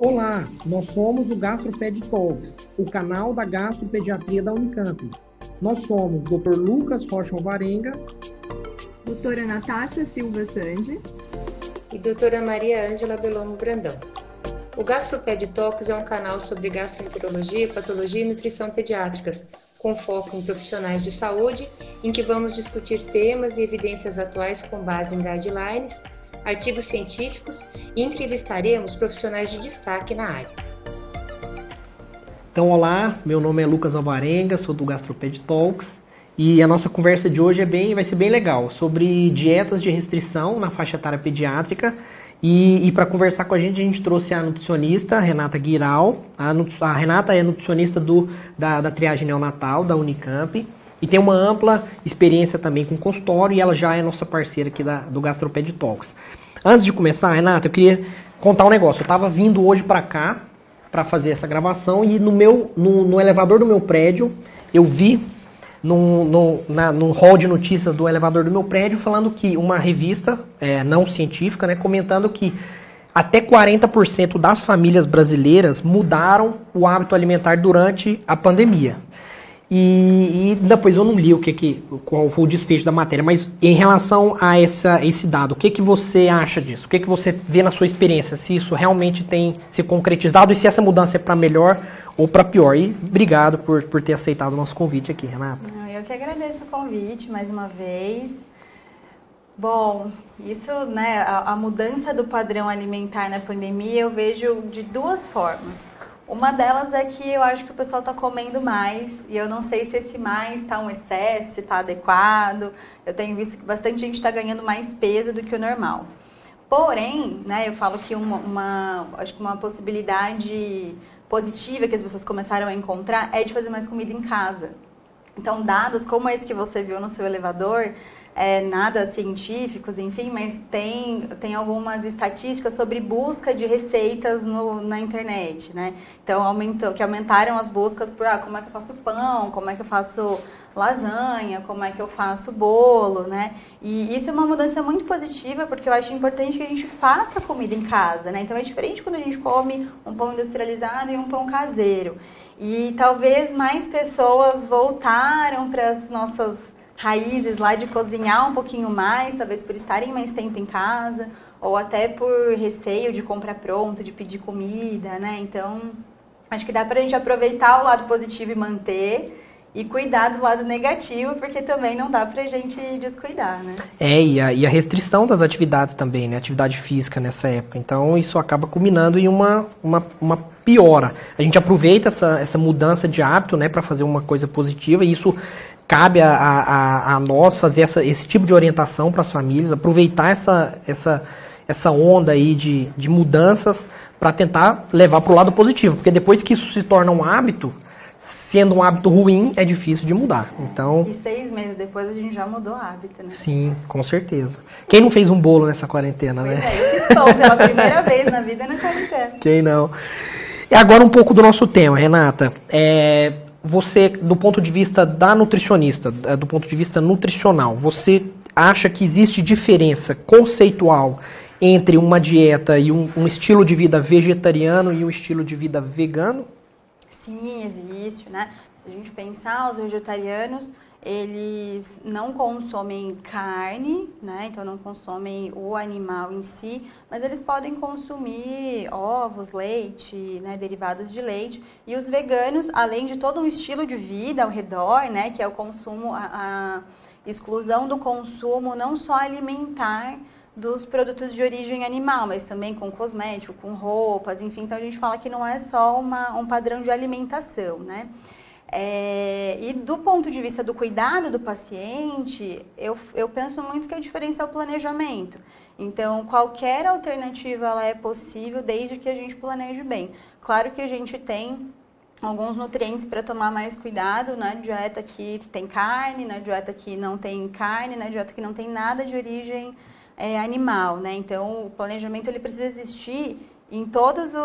Olá, nós somos o GastroPed Talks, o canal da gastropediatria da Unicamp. Nós somos o Dr. Lucas Rocha Alvarenga, doutora Natasha Silva Sandi e doutora Maria Ângela Bellomo Brandão. O GastroPed Talks é um canal sobre gastroenterologia, patologia e nutrição pediátricas, com foco em profissionais de saúde, em que vamos discutir temas e evidências atuais com base em guidelines, artigos científicos e entrevistaremos profissionais de destaque na área. Então, olá, meu nome é Lucas Alvarenga, sou do GastroPed Talks e a nossa conversa de hoje vai ser bem legal, sobre dietas de restrição na faixa etária pediátrica. E para conversar com a gente trouxe a nutricionista Renata Guiral. A Renata é nutricionista da triagem neonatal da Unicamp e tem uma ampla experiência também com consultório, e ela já é nossa parceira aqui do GastroPed Talks. Antes de começar, Renata, eu queria contar um negócio. Eu estava vindo hoje para cá para fazer essa gravação e no elevador do meu prédio eu vi no hall de notícias do elevador do meu prédio falando que uma revista não científica, né, comentando que até 40% das famílias brasileiras mudaram o hábito alimentar durante a pandemia. E depois eu não li qual foi o desfecho da matéria, mas em relação a esse dado, o que você acha disso? O que você vê na sua experiência? Se isso realmente tem se concretizado e se essa mudança é para melhor ou para pior? E obrigado por ter aceitado o nosso convite aqui, Renata. Eu que agradeço o convite mais uma vez. Bom, isso, né, a mudança do padrão alimentar na pandemia eu vejo de duas formas. Uma delas é que eu acho que o pessoal está comendo mais, e eu não sei se esse mais está um excesso, se está adequado. Eu tenho visto que bastante gente está ganhando mais peso do que o normal. Porém, né, eu falo que acho que uma possibilidade positiva que as pessoas começaram a encontrar é de fazer mais comida em casa. Então, dados como esse que você viu no seu elevador, nada científicos, enfim, mas tem algumas estatísticas sobre busca de receitas na internet, né? Então, aumentaram as buscas por como é que eu faço pão, como é que eu faço lasanha, como é que eu faço bolo, né? E isso é uma mudança muito positiva, porque eu acho importante que a gente faça comida em casa, né? Então, é diferente quando a gente come um pão industrializado e um pão caseiro. E talvez mais pessoas voltaram para as nossas raízes lá de cozinhar um pouquinho mais, talvez por estarem mais tempo em casa, ou até por receio de comprar pronto, de pedir comida, né? Então, acho que dá pra gente aproveitar o lado positivo e manter, e cuidar do lado negativo, porque também não dá pra gente descuidar, né? E a restrição das atividades também, né? Atividade física nessa época. Então, isso acaba culminando em uma piora. A gente aproveita essa mudança de hábito, né, para fazer uma coisa positiva, e isso cabe a nós fazer esse tipo de orientação para as famílias, aproveitar essa onda aí de mudanças para tentar levar para o lado positivo, porque depois que isso se torna um hábito, sendo um hábito ruim, é difícil de mudar. Então, e 6 meses depois a gente já mudou o hábito, né? Sim, com certeza. Quem não fez um bolo nessa quarentena, pois né? Eu fiz pão pela primeira vez na vida na quarentena. Quem não? E agora um pouco do nosso tema, Renata. Você, do ponto de vista da nutricionista, do ponto de vista nutricional, você acha que existe diferença conceitual entre uma dieta e um estilo de vida vegetariano e um estilo de vida vegano? Sim, existe, né? Se a gente pensar, os vegetarianos, eles não consomem carne, né? Então não consomem o animal em si, mas eles podem consumir ovos, leite, né? Derivados de leite. E os veganos, além de todo um estilo de vida ao redor, né? Que é o consumo, a exclusão do consumo não só alimentar dos produtos de origem animal, mas também com cosmético, com roupas, enfim. Então a gente fala que não é só um padrão de alimentação, né? E do ponto de vista do cuidado do paciente, eu penso muito que a diferença é o planejamento. Então, qualquer alternativa ela é possível desde que a gente planeje bem. Claro que a gente tem alguns nutrientes para tomar mais cuidado na dieta que tem carne, na dieta que não tem carne, na dieta que não tem nada de origem animal, né? Então, o planejamento ele precisa existir em todas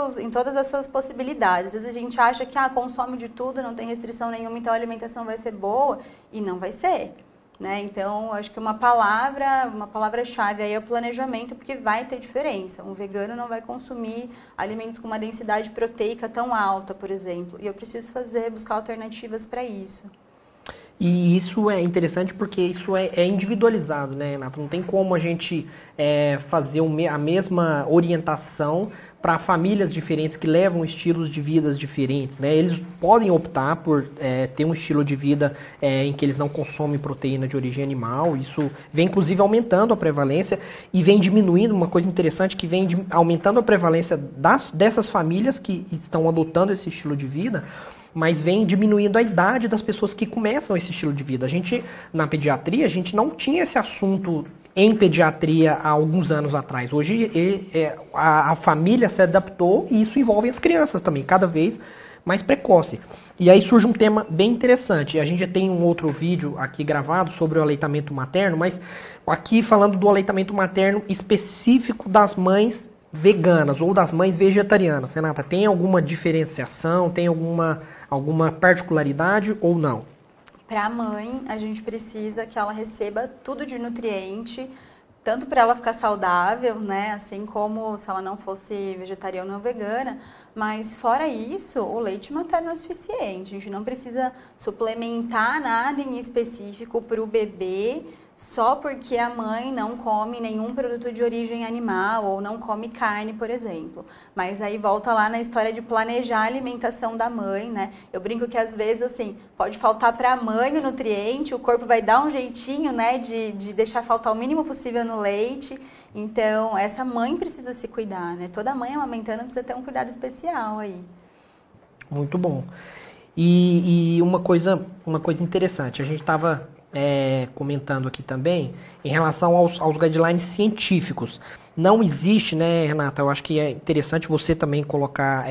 essas possibilidades. Às vezes a gente acha que consome de tudo, não tem restrição nenhuma, então a alimentação vai ser boa, e não vai ser. né? Então, acho que uma palavra-chave aí é o planejamento, porque vai ter diferença. Um vegano não vai consumir alimentos com uma densidade proteica tão alta, por exemplo. E eu preciso buscar alternativas para isso. E isso é interessante porque isso é individualizado, né, Renato? Não tem como a gente fazer a mesma orientação para famílias diferentes que levam estilos de vidas diferentes, né? Eles podem optar por ter um estilo de vida em que eles não consomem proteína de origem animal. Isso vem, inclusive, aumentando a prevalência e vem diminuindo, uma coisa interessante, que vem aumentando a prevalência dessas famílias que estão adotando esse estilo de vida, mas vem diminuindo a idade das pessoas que começam esse estilo de vida. Na pediatria, a gente não tinha esse assunto em pediatria há alguns anos atrás. Hoje a família se adaptou e isso envolve as crianças também, cada vez mais precoce. E aí surge um tema bem interessante. A gente já tem um outro vídeo aqui gravado sobre o aleitamento materno, mas aqui falando do aleitamento materno específico das mães veganas ou das mães vegetarianas. Renata, tem alguma diferenciação, tem alguma particularidade ou não? Para a mãe, a gente precisa que ela receba tudo de nutriente, tanto para ela ficar saudável, né, assim como se ela não fosse vegetariana ou vegana, mas fora isso, o leite materno é suficiente. A gente não precisa suplementar nada em específico para o bebê, só porque a mãe não come nenhum produto de origem animal ou não come carne, por exemplo. Mas aí volta lá na história de planejar a alimentação da mãe, né? Eu brinco que às vezes, assim, pode faltar para a mãe o nutriente, o corpo vai dar um jeitinho, né, de deixar faltar o mínimo possível no leite. Então, essa mãe precisa se cuidar, né? Toda mãe amamentando precisa ter um cuidado especial aí. Muito bom. E uma coisa interessante, a gente estava comentando aqui também, em relação aos guidelines científicos. Não existe, né, Renata, eu acho que é interessante você também colocar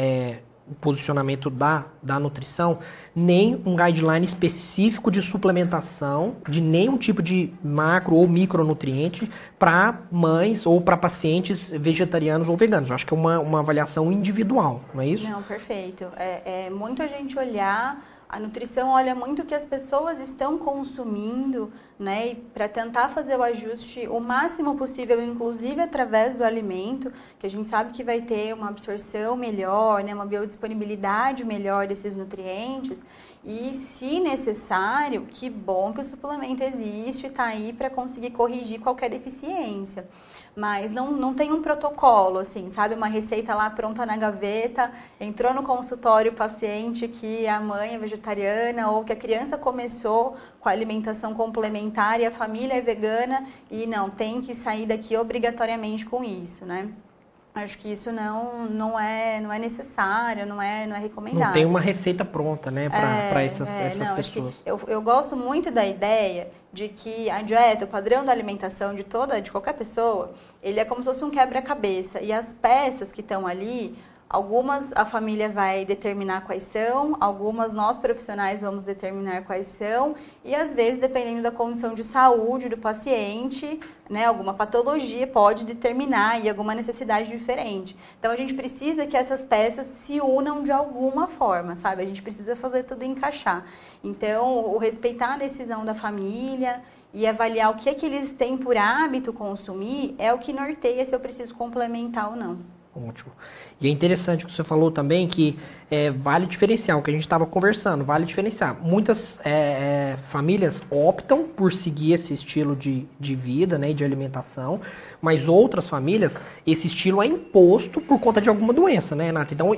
o posicionamento da nutrição, nem um guideline específico de suplementação de nenhum tipo de macro ou micronutriente para mães ou para pacientes vegetarianos ou veganos. Eu acho que é uma avaliação individual, não é isso? Não, perfeito. É muito a gente olhar. A nutrição olha muito o que as pessoas estão consumindo, né, para tentar fazer o ajuste o máximo possível, inclusive através do alimento, que a gente sabe que vai ter uma absorção melhor, né, uma biodisponibilidade melhor desses nutrientes. E, se necessário, que bom que o suplemento existe e está aí para conseguir corrigir qualquer deficiência. Mas não tem um protocolo, assim, sabe? Uma receita lá pronta na gaveta, entrou no consultório o paciente que a mãe é vegetariana ou que a criança começou com a alimentação complementar e a família é vegana e não, tem que sair daqui obrigatoriamente com isso, né? Acho que isso não é necessário, não é recomendável. Não tem uma receita pronta, né, para essas não, pessoas. Acho que eu gosto muito da ideia de que a dieta, o padrão da alimentação de qualquer pessoa, ele é como se fosse um quebra-cabeça. E as peças que estão ali, algumas a família vai determinar quais são, algumas nós profissionais vamos determinar quais são, e às vezes, dependendo da condição de saúde do paciente, né, alguma patologia pode determinar e alguma necessidade diferente. Então, a gente precisa que essas peças se unam de alguma forma, sabe? A gente precisa fazer tudo encaixar. Então, o respeitar a decisão da família e avaliar o que é que eles têm por hábito consumir é o que norteia se eu preciso complementar ou não. Ótimo. E é interessante que você falou também que vale diferenciar, o que a gente estava conversando, vale diferenciar. Muitas famílias optam por seguir esse estilo de vida, né, de alimentação, mas outras famílias, esse estilo é imposto por conta de alguma doença, né, Renata? Então,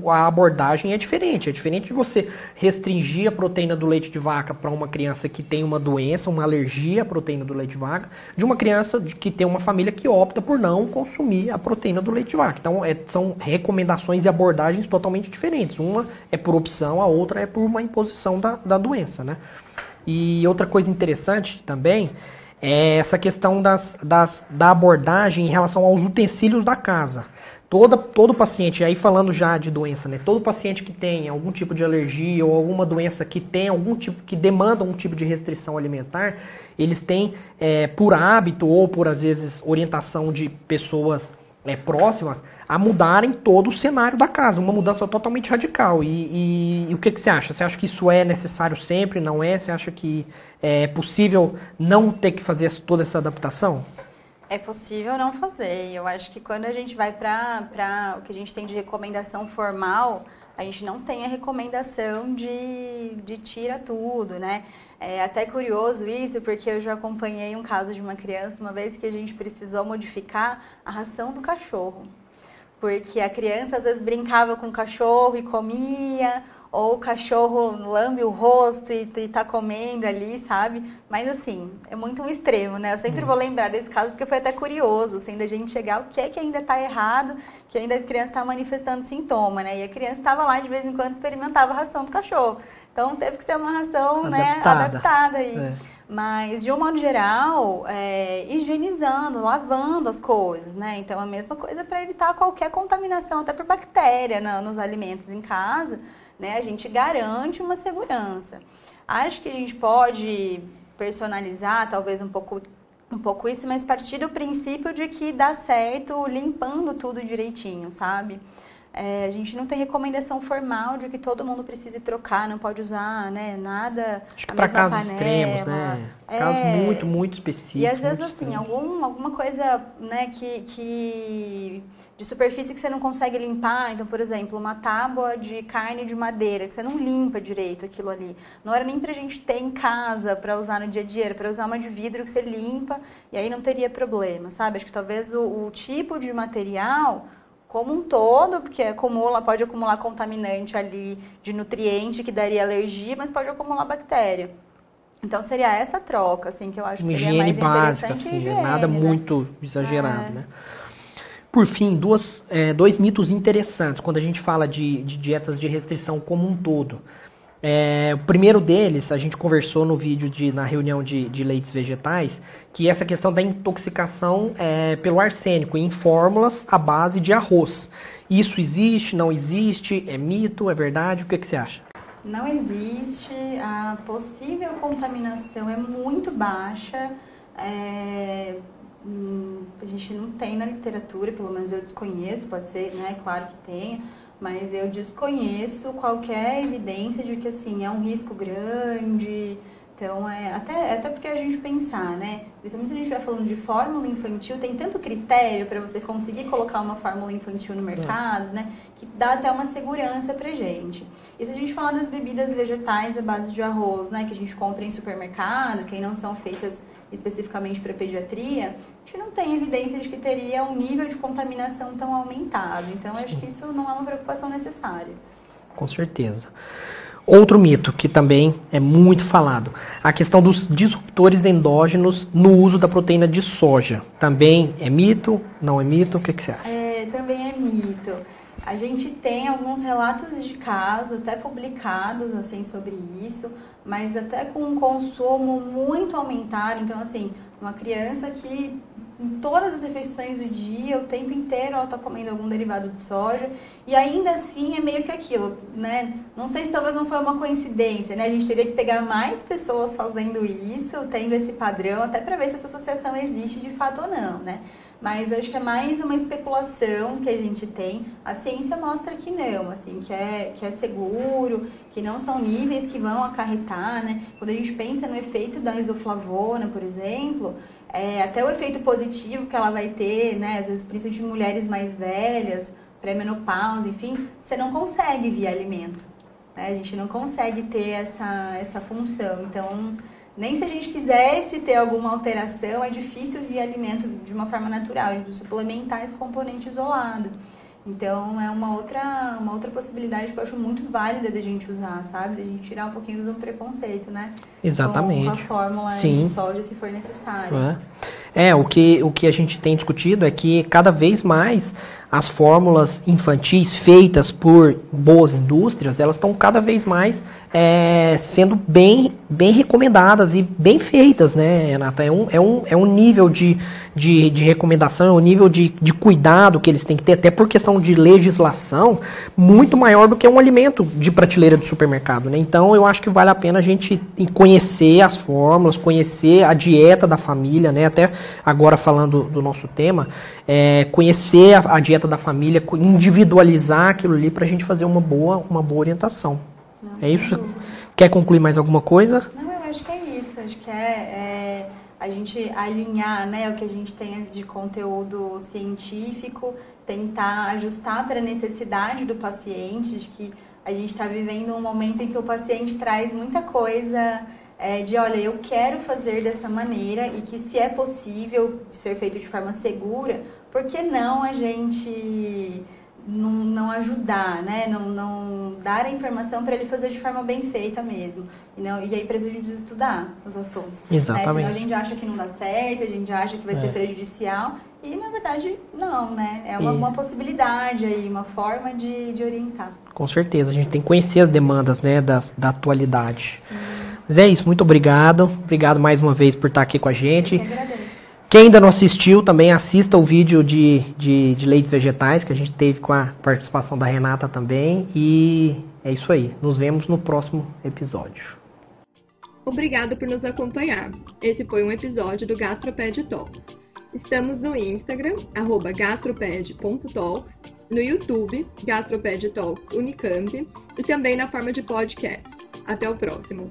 a abordagem é diferente. É diferente de você restringir a proteína do leite de vaca para uma criança que tem uma doença, uma alergia à proteína do leite de vaca, de uma criança que tem uma família que opta por não consumir a proteína do leite de vaca. Então, são recomendações e abordagens totalmente diferentes. Uma é por opção, a outra é por uma imposição da doença, né? E outra coisa interessante também é essa questão da abordagem em relação aos utensílios da casa. Todo paciente, aí falando já de doença, né? Todo paciente que tem algum tipo de alergia ou alguma doença que tem que demanda um tipo de restrição alimentar, eles têm por hábito ou por, às vezes, orientação de pessoas próximas a mudarem todo o cenário da casa, uma mudança totalmente radical. E o que você acha? Você acha que isso é necessário sempre, não é? Você acha que é possível não ter que fazer toda essa adaptação? É possível não fazer. Eu acho que quando a gente vai para o que a gente tem de recomendação formal, a gente não tem a recomendação de tira tudo, né? É até curioso isso, porque eu já acompanhei um caso de uma criança uma vez que a gente precisou modificar a ração do cachorro. Porque a criança às vezes brincava com o cachorro e comia, ou o cachorro lambe o rosto e tá comendo ali, sabe? Mas assim, é muito um extremo, né? Eu sempre vou lembrar desse caso porque foi até curioso, assim, da gente chegar o que é que ainda tá errado, que ainda a criança tá manifestando sintoma, né? E a criança estava lá de vez em quando experimentava a ração do cachorro. Então teve que ser uma ração, né, adaptada aí. Mas, de um modo geral, higienizando, lavando as coisas, né? Então, a mesma coisa para evitar qualquer contaminação, até por bactéria nos alimentos em casa, né? A gente garante uma segurança. Acho que a gente pode personalizar, talvez um pouco isso, mas partir do princípio de que dá certo limpando tudo direitinho, sabe? A gente não tem recomendação formal de que todo mundo precise trocar, não pode usar, né, nada. Acho que para casos extremos, né? Casos muito, muito específicos. E às vezes, assim, alguma coisa, né, de superfície que você não consegue limpar. Então, por exemplo, uma tábua de carne de madeira, que você não limpa direito aquilo ali. Não era nem pra gente ter em casa para usar no dia a dia, era para usar uma de vidro que você limpa e aí não teria problema, sabe? Acho que talvez o tipo de material como um todo, porque pode acumular contaminante ali de nutriente que daria alergia, mas pode acumular bactéria. Então seria essa troca, assim, que eu acho que seria mais básica, interessante. Assim, higiene, nada muito exagerado, né? Por fim, dois mitos interessantes quando a gente fala de dietas de restrição como um todo. O primeiro deles, a gente conversou no vídeo na reunião de leites vegetais, que é essa questão da intoxicação pelo arsênico em fórmulas à base de arroz. Isso existe, não existe, é mito, é verdade? O que você acha? Não existe, a possível contaminação é muito baixa, a gente não tem na literatura, pelo menos eu desconheço, pode ser, né, claro que tenha, mas eu desconheço qualquer evidência de que, assim, é um risco grande. Então, até porque a gente pensar, né, principalmente se a gente estiver falando de fórmula infantil, tem tanto critério para você conseguir colocar uma fórmula infantil no mercado, né, que dá até uma segurança pra gente. E se a gente falar das bebidas vegetais à base de arroz, né, que a gente compra em supermercado, que não são feitas especificamente para pediatria, a gente não tem evidência de que teria um nível de contaminação tão aumentado. Então, eu acho que isso não é uma preocupação necessária. Com certeza. Outro mito que também é muito falado, a questão dos disruptores endógenos no uso da proteína de soja. Também é mito? Não é mito? O que você acha? Também é mito. A gente tem alguns relatos de caso, até publicados, assim, sobre isso, mas até com um consumo muito aumentado. Então, assim, uma criança que em todas as refeições do dia, o tempo inteiro ela está comendo algum derivado de soja e ainda assim é meio que aquilo, né? Não sei se talvez não foi uma coincidência, né? A gente teria que pegar mais pessoas fazendo isso, tendo esse padrão, até para ver se essa associação existe de fato ou não, né? Mas eu acho que é mais uma especulação que a gente tem. A ciência mostra que não, assim, que é seguro, que não são níveis que vão acarretar, né? Quando a gente pensa no efeito da isoflavona, por exemplo, até o efeito positivo que ela vai ter, né? Às vezes, principalmente em mulheres mais velhas, pré-menopausa, enfim, você não consegue via alimento, né? A gente não consegue ter essa função. Então, nem se a gente quisesse ter alguma alteração, é difícil via alimento de uma forma natural, de suplementar esse componente isolado. Então, é uma outra possibilidade que eu acho muito válida da gente usar, sabe? Da gente tirar um pouquinho do preconceito, né? Exatamente. Com a fórmula de soja, se for necessário. O que a gente tem discutido é que cada vez mais as fórmulas infantis feitas por boas indústrias, elas estão cada vez mais sendo bem recomendadas e bem feitas, né, Renata? É um nível de recomendação, é um nível de cuidado que eles têm que ter, até por questão de legislação, muito maior do que um alimento de prateleira do supermercado, né? Então, eu acho que vale a pena a gente conhecer as fórmulas, conhecer a dieta da família, né? Até agora falando do nosso tema, conhecer a dieta da família, individualizar aquilo ali para a gente fazer uma boa orientação. É isso? Quer concluir mais alguma coisa? Não, eu acho que é isso. Acho que a gente alinhar, né, o que a gente tem de conteúdo científico, tentar ajustar para a necessidade do paciente, de que a gente está vivendo um momento em que o paciente traz muita coisa olha, eu quero fazer dessa maneira e que, se é possível ser feito de forma segura, por que não a gente não ajudar, né? Não dar a informação para ele fazer de forma bem feita mesmo. E aí precisa estudar os assuntos. Exatamente. Senão a gente acha que não dá certo, a gente acha que vai ser prejudicial e, na verdade, não, né? É uma possibilidade aí, uma forma de orientar. Com certeza, a gente tem que conhecer as demandas, né, da atualidade. Sim. Mas é isso, muito obrigado. Obrigado mais uma vez por estar aqui com a gente. Eu que agradeço. Quem ainda não assistiu, também assista o vídeo de leites vegetais, que a gente teve com a participação da Renata também. E é isso aí. Nos vemos no próximo episódio. Obrigado por nos acompanhar. Esse foi um episódio do Gastroped Talks. Estamos no Instagram, @gastroped.talks, no YouTube, Gastroped Talks Unicamp, e também na forma de podcast. Até o próximo!